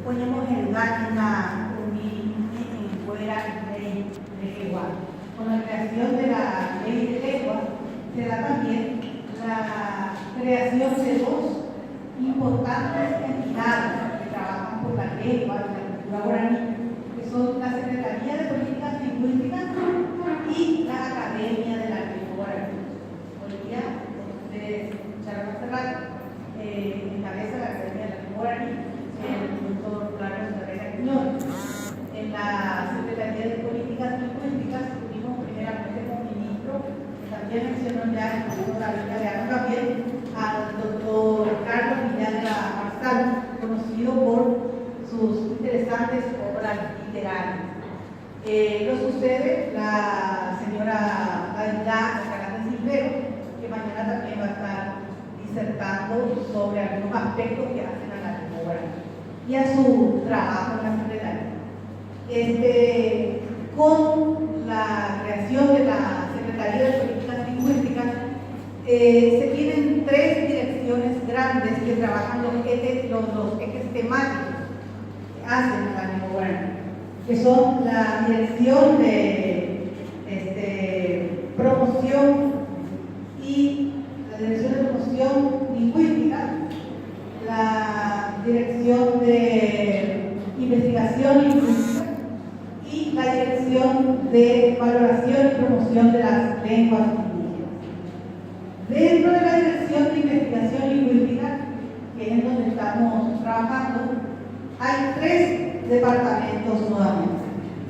ponemos en la fuera ley de lengua. Con la creación de la ley de lengua se da también la creación de dos importantes entidades que trabajan por la lengua de la cultura guaraní, que son la Secretaría de Políticas Lingüísticas y la Academia de la Lengua Guaraní. Hoy día, como ustedes escucharon hace rato, encabeza la Academia de la Lengua Guaraní el doctor Carlos Herrera Quiñones. En la Secretaría de Políticas Lingüísticas tuvimos primeramente como ministro, que también mencionó ya el doctor David Galeano también, al doctor Carlos Villagra Marzal, conocido por sus interesantes obras literarias. Lo sucede la señora Aida Fernández Silvero, que mañana también va a estar disertando sobre algunos aspectos que hacen a la lengua guaraní y a su trabajo en la Secretaría. Con la creación de la Secretaría de Políticas Lingüísticas, se tienen tres direcciones grandes que trabajan los ejes temáticos que hacen a la lengua guaraní, que son la dirección de promoción y la dirección de promoción lingüística, la dirección de investigación lingüística y la dirección de valoración y promoción de las lenguas indígenas. Dentro de la dirección de investigación lingüística, que es en donde estamos trabajando, hay tres departamentos nuevamente,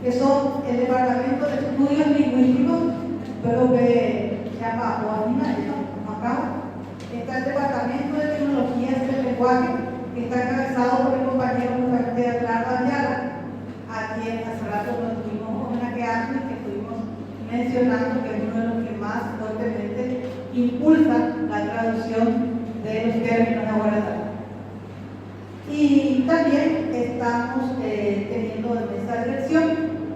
que son el Departamento de Estudios Lingüísticos, luego que se llama OANIMA, está el Departamento de Tecnologías del Lenguaje, que está encabezado por el compañero José Abelardo Ayala, a quien hace rato lo estuvimos homenajeando y que estuvimos mencionando que es uno de los que más fuertemente impulsa la traducción de los términos de guaraní. Y también estamos teniendo en esta dirección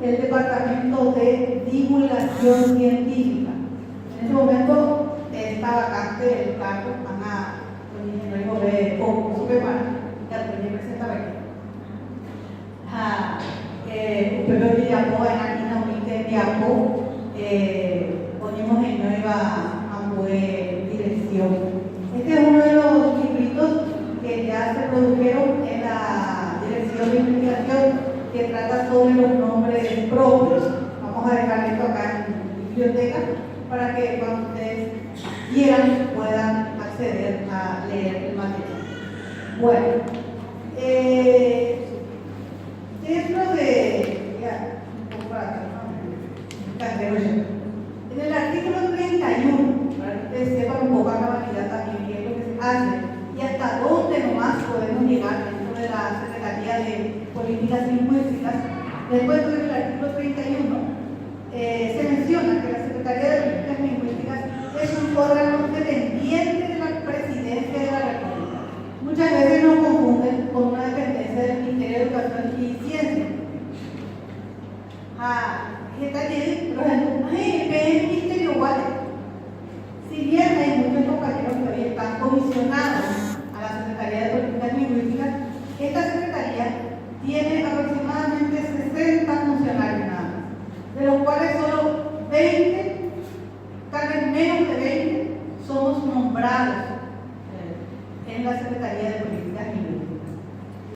el Departamento de Divulgación Científica. En este momento está vacante el cargo a el ingeniero de Superman, que al presenta aquí. Pero que llamó en Argentina un tiempo, ponemos en nueva dirección. Este es uno de los libritos que ya se produjeron en la dirección de investigación, que trata sobre los nombres propios. Vamos a dejar esto acá en la biblioteca para que cuando ustedes quieran puedan acceder a leer el material. Bueno, dentro de en el artículo 31, para que ustedes sepan un poco a cabalidad también qué es lo que se hace y hasta dónde nomás podemos llegar dentro de la Secretaría de Políticas Lingüísticas, después del artículo 31, se menciona que la Secretaría de Políticas Lingüísticas es un órgano dependiente de la Presidencia de la República. Muchas veces nos confunden con una dependencia del Ministerio de Educación y Ciencia. Kita jadi